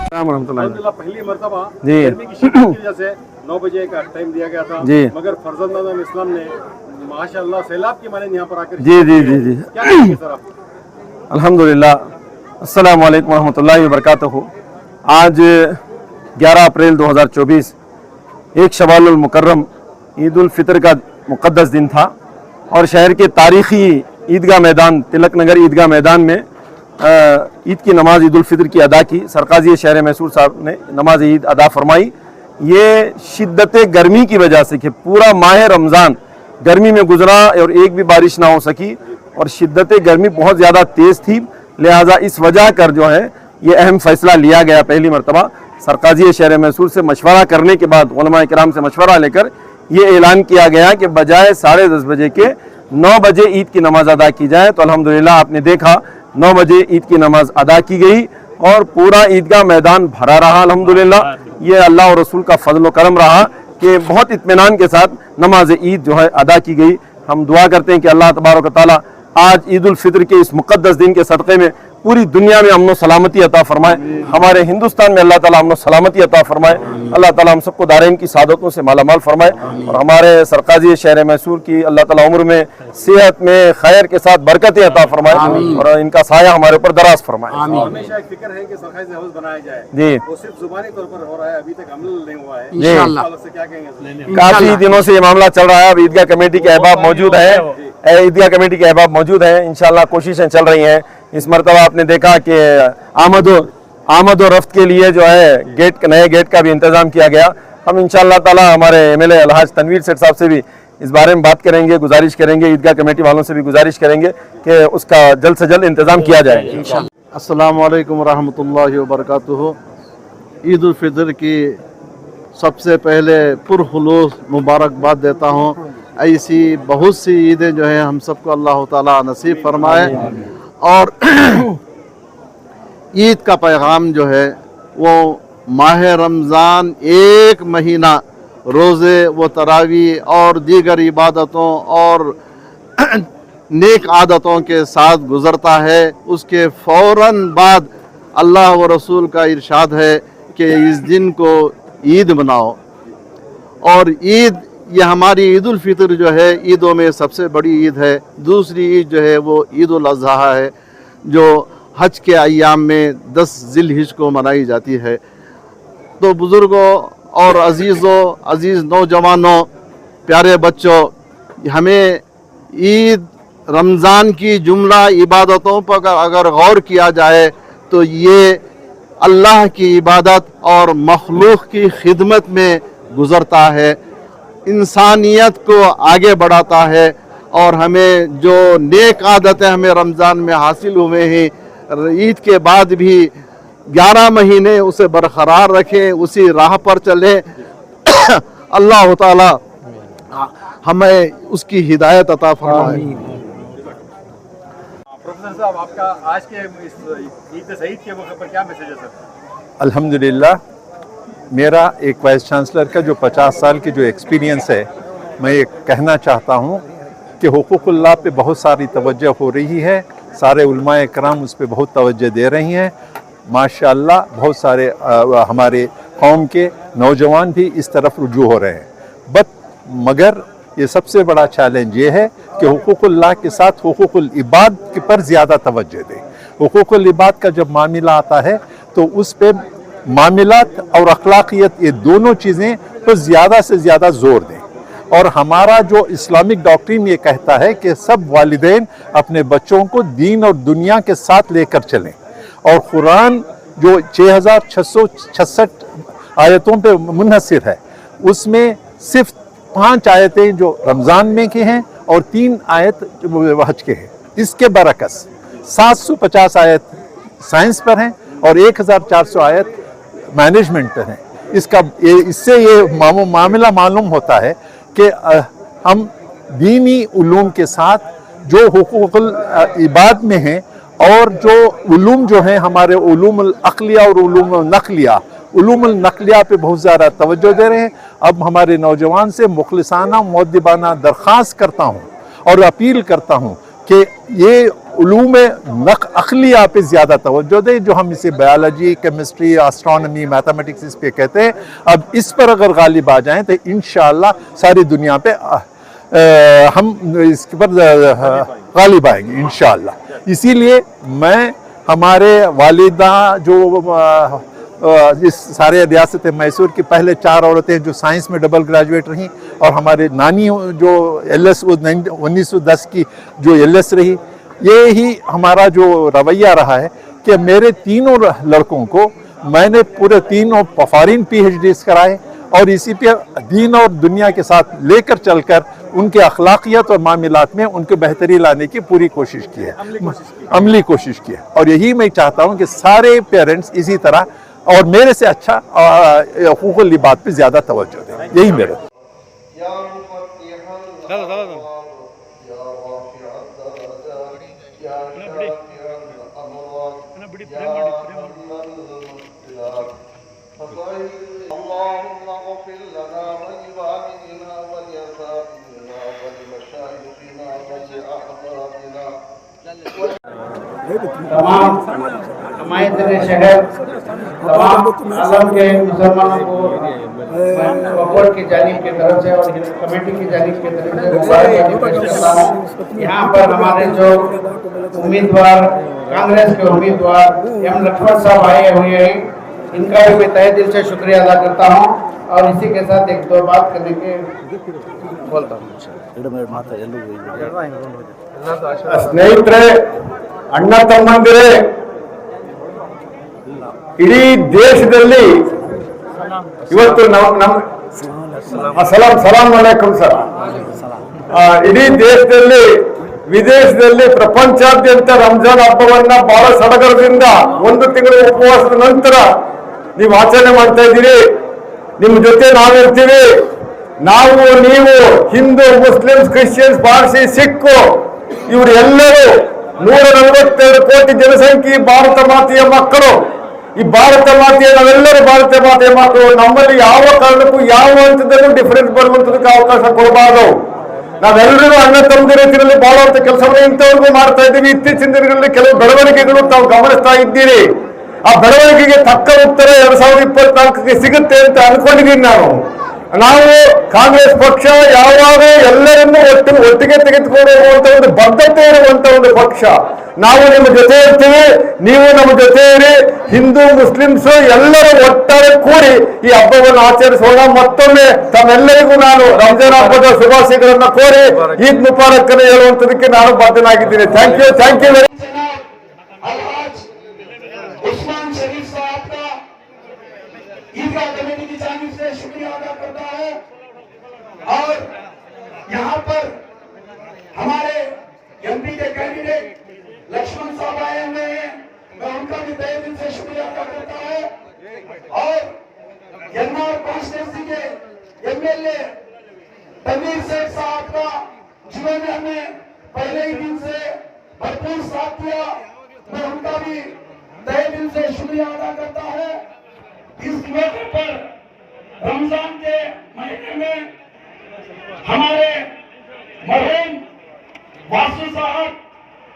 अल्हम्दुलिल्लाह पहली मरतबा जी। गर्मी की शिद्दत की वजह से 9 बजे का टाइम दिया गया था जी। मगर फर्जंदान इस्लाम ने माशाअल्लाह सैलाब की माने यहाँ पर आकर जी जी जी जी क्या कहेंगे सर आप? अल्हम्दुलिल्लाह। अस्सलाम वालेकुम रहमतुल्लाहि व बरकातहू। आज 11 अप्रैल 2024 एक शवालुल मुकर्रम ईद उल फितर का मुक़द्दस दिन था और शहर के तारीख़ी ईदगाह मैदान तिलक नगर ईदगाह मैदान में ईद की नमाज ईद उल फितर की अदा की। सरकाज़ी शहर मैसूर साहब ने नमाज ईद अदा फरमाई। ये शिद्दत गर्मी की वजह से कि पूरा माह रमज़ान गर्मी में गुजरा और एक भी बारिश ना हो सकी और शिद्दत गर्मी बहुत ज़्यादा तेज़ थी, लिहाजा इस वजह कर जो है ये अहम फ़ैसला लिया गया। पहली मरतबा सरकाज़ी शहर मैसूर से मशवरा करने के बाद उलमा किराम से मशवरा लेकर ये ऐलान किया गया कि बजाय 10:30 बजे के 9 बजे ईद की नमाज अदा की जाए। तो अल्हम्दुलिल्लाह आपने देखा 9 बजे ईद की नमाज अदा की गई और पूरा ईदगाह मैदान भरा रहा। अल्हम्दुलिल्लाह ये अल्लाह और रसूल का फजल व करम रहा कि बहुत इत्मीनान के साथ नमाज ईद जो है अदा की गई। हम दुआ करते हैं कि अल्लाह तबारक व तआला आज ईद उल फितर के इस मुक़द्दस दिन के सदक़े में पूरी दुनिया में अमन सलामती अता फरमाए, हमारे हिंदुस्तान में अल्लाह ताला अमन सलामती अता फरमाए। अल्लाह ताला हम सबको दारैन की सादतों से मालामाल फरमाए और हमारे सरकाज़ी शहर मैसूर की अल्लाह ताला उम्र में सेहत में खैर के साथ बरकतें अता फरमाए और इनका साया हमारे ऊपर दराज फरमाए। हमेशा एक फिक्र है कि सरकारी हाउस बनाया जाए जी, वो सिर्फ जुबानी तौर पर हो रहा है, अभी तक अमल नहीं हुआ है। जी। इंशाअल्लाह से क्या कहेंगे? काफ़ी दिनों से ये मामला चल रहा है। अब ईदगाह कमेटी के अहबाब मौजूद है, ईदगाह कमेटी के अहबाब मौजूद हैं। इंशाअल्लाह कोशिशें चल रही हैं। इस मरतबा आपने देखा कि आमद और रफ्त के लिए जो है नए गेट का भी इंतज़ाम किया गया। हम इंशाअल्लाह ताला हमारे MLA अलहाज तनवीर सेठ साहब से भी इस बारे में बात करेंगे, गुजारिश करेंगे, ईदगाह कमेटी वालों से भी गुजारिश करेंगे कि उसका जल्द से जल्द इंतज़ाम किया जाए। अस्सलामु अलैकुम रहमतुल्लाहि व बरकातुहू। ईद उल फितर की सबसे पहले पुरखुलूस मुबारकबाद देता हूँ। ऐसी बहुत सी ईदें जो हैं हम सबको अल्लाह ताला नसीब फरमाए और ईद का पैगाम जो है वो माह रमज़ान एक महीना रोज़े व तरावी और दीगर इबादतों और नेक आदतों के साथ गुज़रता है। उसके फ़ौरन बाद अल्लाह व रसूल का इरशाद है कि इस दिन को ईद मनाओ और ईद ये हमारी ईद उल फितर जो है ईदों में सबसे बड़ी ईद है। दूसरी ईद जो है वो ईद उल अज़हा है जो हज के अय्याम में 10 ज़िलहिज को मनाई जाती है। तो बुज़ुर्गों और अज़ीज़ नौजवानों, प्यारे बच्चों, हमें ईद रमज़ान की जुमला इबादतों पर अगर गौर किया जाए तो ये अल्लाह की इबादत और मखलूक की खिदमत में गुज़रता है, इंसानियत को आगे बढ़ाता है और हमें जो नेक आदतें हमें रमज़ान में हासिल हुए हैं ईद के बाद भी 11 महीने उसे बरकरार रखें, उसी राह पर चलें। अल्लाह ताला हमें उसकी हिदायत अता फरमाए। प्रोफेसर साहब आपका आज के इस ईद सईद के मौके पर क्या मैसेज है सर? अल्हम्दुलिल्लाह, मेरा एक वाइस चांसलर का जो 50 साल की जो एक्सपीरियंस है, मैं ये कहना चाहता हूँ कि हुकूकुल्लाह पे बहुत सारी तवज्जो हो रही है। सारे उलमाए कराम उस पर बहुत तवज्जो दे रही हैं। माशाअल्लाह बहुत सारे हमारे कौम के नौजवान भी इस तरफ रुजू हो रहे हैं। मगर ये सबसे बड़ा चैलेंज ये है कि हुकूकुल्लाह के साथ हुकूकुल इबाद पर ज़्यादा तवज्जो दें। हुकूकुल इबाद का जब मामला आता है तो उस पर मामलात और अखलाकियत ये दोनों चीज़ें पर ज़्यादा से ज़्यादा ज़ोर दें। और हमारा जो इस्लामिक डॉक्ट्रिन ये कहता है कि सब वालिदैन अपने बच्चों को दीन और दुनिया के साथ लेकर चलें और कुरान जो 6666 आयतों पे मुनहसर है उसमें सिर्फ 5 आयतें जो रमज़ान में की हैं और 3 आयत जो हज के हैं। इसके बरकस 750 आयत साइंस पर हैं और 1400 आयत मैनेजमेंट पर हैं। इससे ये मामला मालूम होता है कि हम दीनी उलूम के साथ जो हुकूकुल इबाद में हैं और जो उलूम जो हैं हमारे उलूमुल अक़लिया और उलूमुल नक़लिया, उलूमुल नक़लिया पे बहुत ज़्यादा तवज्जो दे रहे हैं। अब हमारे नौजवान से मुखलिसाना मुअद्दिबाना दरख्वास्त करता हूँ और अपील करता हूँ कि ये उलूम अक़लिया पे ज़्यादा तवज्जो दें, जो हम इसे बायोलॉजी, केमिस्ट्री, एस्ट्रोनॉमी, मैथमेटिक्स इस पे कहते हैं। अब इस पर अगर गालिब आ जाएं तो इंशाअल्लाह सारी दुनिया पे हम इस पर गालिब आएंगे इंशाअल्लाह। इसीलिए मैं हमारे वालिदा जो इस सारे रियासत मैसूर की पहले 4 औरतें जो साइंस में डबल ग्रेजुएट रहीं, और हमारे नानी जो LS 1910 की जो LS रही, ये ही हमारा जो रवैया रहा है कि मेरे तीनों लड़कों को मैंने पूरे तीनों फॉरेन PhDs कराए, और इसी पे दीन और दुनिया के साथ लेकर चलकर उनके अखलाकियत और मामलात में उनके बेहतरी लाने की पूरी कोशिश की है, अमली कोशिश की है। और यही मैं चाहता हूँ कि सारे पेरेंट्स इसी तरह और मेरे से अच्छा हुकूकुल लिबात पे ज़्यादा तवज्जो दें, यही मेरा। तमाम हमारे शहर, तमाम आलम के मुसलमानों को वकोट की जानिब की तरफ से और कमेटी की जानिब की तरफ से मुबारकबाद पेश करता हूँ। यहाँ पर हमारे जो उम्मीदवार, कांग्रेस के उम्मीदवार M लक्ष्मण साहब आए हुए हैं, इनका भी मैं तहे दिल से शुक्रिया अदा करता हूँ। और इसी के साथ एक दो बात करने के बोलता हूँ। ಸ್ನೇಹಿತರೆ, ಅಣ್ಣ ತಮ್ಮಂದಿರೇ, ಇಡೀ ದೇಶದಲ್ಲಿ ಇವತ್ತು ಸಲಾಂ ಅಲೈಕುಂ ಸರ್, ಇಡೀ ದೇಶದಲ್ಲಿ ವಿದೇಶದಲ್ಲಿ ಪ್ರಪಂಚಾದ್ಯಂತ ರಂಜಾನ್ ಹಬ್ಬವನ್ನ ಬಹಳ ಸಡಗರದಿಂದ 1 ತಿಂಗಳ ಉಪವಾಸದ ನಂತರ ನೀವು ಆಚರಣೆ ಮಾಡ್ತಾ ಇದ್ದೀರಿ. ನಿಮ್ಮ ಜೊತೆ ನಾವಿರ್ತೀವಿ. ನಾವು, ನೀವು, ಹಿಂದೂ, ಮುಸ್ಲಿಮ್ಸ್, ಕ್ರಿಶ್ಚಿಯನ್ಸ್, ಪಾರ್ಸಿ, ಸಿಕ್ಕು ಇವರೆಲ್ಲರೂ 142 ಕೋಟಿ ಜನಸಂಖ್ಯೆ ಭಾರತ ಮಾತೆಯ ಮಕ್ಕಳು. ಈ ಭಾರತ ಮಾತೆಯ ನಾವೆಲ್ಲರೂ ಭಾರತ ಮಾತೆಯ ಮಕ್ಕಳು. ನಮ್ಮಲ್ಲಿ ಯಾವ ಕಾರಣಕ್ಕೂ ಯಾವ ಹಂತದಲ್ಲೂ ಡಿಫರೆನ್ಸ್ ಬರುವಂತದಕ್ಕೆ ಅವಕಾಶ ಕೊಡಬಾರದು. ನಾವೆಲ್ಲರೂ ಅಣ್ಣ ತಮ್ಮಂದಿರ ರೀತಿಯಲ್ಲಿ ಬಾಳುವಂತ ಕೆಲಸವನ್ನು ಇಂಥವ್ರಿಗೂ ಮಾಡ್ತಾ ಇದ್ದೀವಿ. ಇತ್ತೀಚಿನ ದಿನಗಳಲ್ಲಿ ಕೆಲವು ಬೆಳವಣಿಗೆಗಳು ತಾವು ಗಮನಿಸ್ತಾ ಇದ್ದೀರಿ. ಆ ಬೆಳವಣಿಗೆಗೆ ತಕ್ಕ ಉತ್ತರ 2024ಕ್ಕೆ ಸಿಗುತ್ತೆ ಅಂತ ಅನ್ಕೊಂಡಿದ್ದೀನಿ ನಾವು ಕಾಂಗ್ರೆಸ್ ಪಕ್ಷ ಯಾವಾಗ ಎಲ್ಲರನ್ನೂ ಒಟ್ಟಿಗೆ ತೆಗೆದುಕೊಂಡು ಒಂದು ಬದ್ಧತೆ ಇರುವಂತ ಒಂದು ಪಕ್ಷ. ನಾವು ನಿಮ್ಮ ಜೊತೆ ಇರ್ತೀವಿ, ನೀವು ನಮ್ಮ ಜೊತೆ ಇರಿ. ಹಿಂದೂ, ಮುಸ್ಲಿಮ್ಸ್ ಎಲ್ಲರೂ ಒಟ್ಟಾರೆ ಕೂಡಿ ಈ ಹಬ್ಬವನ್ನು ಆಚರಿಸೋಣ. ಮತ್ತೊಮ್ಮೆ ತಮ್ಮೆಲ್ಲರಿಗೂ ನಾನು ರಂಜಾನ್ ಹಬ್ಬದ ಶುಭಾಶಯಗಳನ್ನ ಕೋರಿ ಈದ್ ಮುಬಾರಕ್ ಅನ್ನು ಹೇಳುವಂತದಕ್ಕೆ ನಾನು ಬದ್ಧನಾಗಿದ್ದೀನಿ. Thank you very much. Usman Sharif साहब का ईदगाह कमेटी की जानिब से शुक्रिया अदा करता है। और यहाँ पर हमारे MP के कैंडिडेट लक्ष्मण साहब आए हुए हैं, मैं उनका भी तहे दिल से शुक्रिया अदा करता है। और यन्नार कॉन्स्टिट्यूंसी के MLA तनवीर शेख साहब का, जिन्होंने हमें पहले ही दिन से भरपूर साथ दिया, मैं उनका भी तहे दिल से शुक्रिया अदा करता है। इस मौके पर रमजान के महीने में हमारे मरहूम वासु साहब,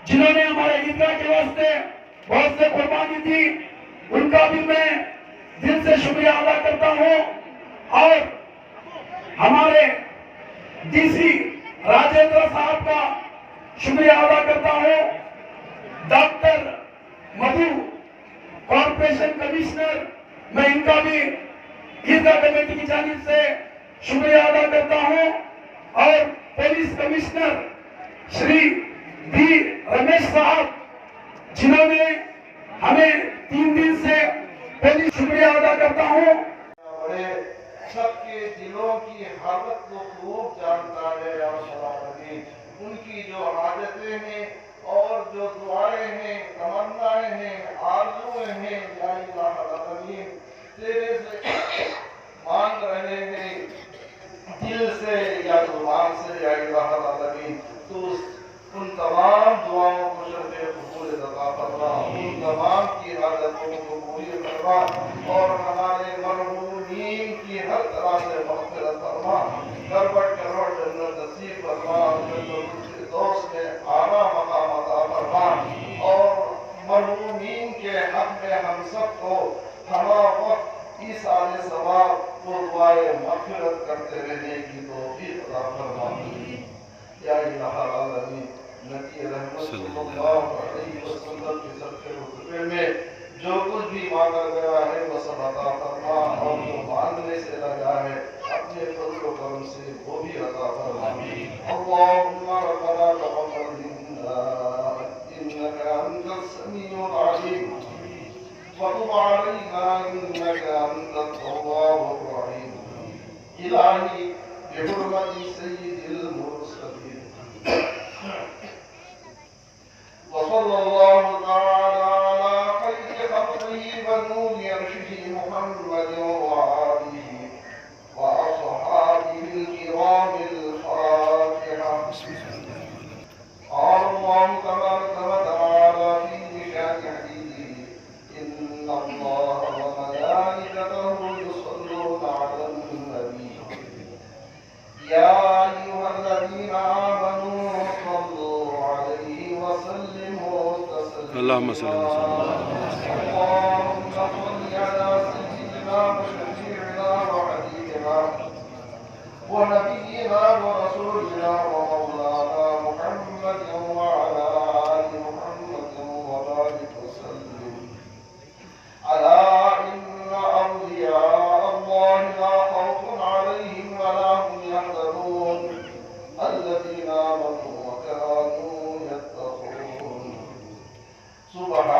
जिन्होंने हमारे ईदगाह के वास्ते बहुत से कुर्बानी दी, उनका भी मैं दिल से शुक्रिया अदा करता हूँ। और हमारे DC राजेंद्र साहब का शुक्रिया अदा करता हूँ। डॉक्टर मधु कॉर्पोरेशन कमिश्नर, मैं इनका भी ईदगाह कमेटी की जानिब से शुक्रिया अदा करता हूं। और police commissioner Shri B Ramesh साहब, जिन्होंने हमें 3 दिन से पुलिस, शुक्रिया अदा करता हूं। सबके दिलों की हालत को खूब जानता है। उनकी जो आदतें हैं और जो दुआएं हैं, तमन्नाएं हैं, आरज़ुएं हैं, या इलाह अल-अमीन तेरे से मांग रहे हैं, दिल से या जुबान से, या इलाह अल-अमीन तो उन तमाम दुआओं को शर्फ़े कबूल अता फरमा, उन तमाम की हालतों को पूरी फरमा और हमारे मरहूमीन की हर तरह से मग़फ़िरत फरमा, करबट करबट जन्नत नसीब फरमा, दोस्त में आला मकाम अता फरमा। ہم سب کو ہما وقت ایصال ثواب و دعائے مغفرت کرتے رہنے کی توفیق عطا فرمائے یا الہ العالمین۔ نبی رحمت صلی اللہ علیہ وسلم کے صدقے رتبے میں جو کچھ بھی مانگا گیا ہے وہ سب عطا فرما، اور جو مانگنے سے لگا ہے اپنے فضل و کرم سے وہ بھی عطا فرما۔ اللہم ربنا تقبل منا انک انت السمیع العلیم وتب علینا انک انت التواب الرحیم۔ الہی بحرمت سید المرسلین وصلى الله تعالى على خير خلقه ونور عرشه محمد وآله وأصحابه الكرام الفاتحة۔ قال الله تبارك وتعالى في شأن حديثه إن الله وملائكته يصلون على النبي يا أيها الذين آمنوا صلوا عليه وسلموا تسليما۔ اللهم صل وسلم اللهم صل على سيدنا وشفيعنا وحبيبنا ونبينا ورسولنا ومولانا محمد وعلى آل محمد وبارك وسلم على إن أولياء الله لا خوف عليهم ولا هم يحزنون الذين آمنوا وكانوا يتقون۔ سبحان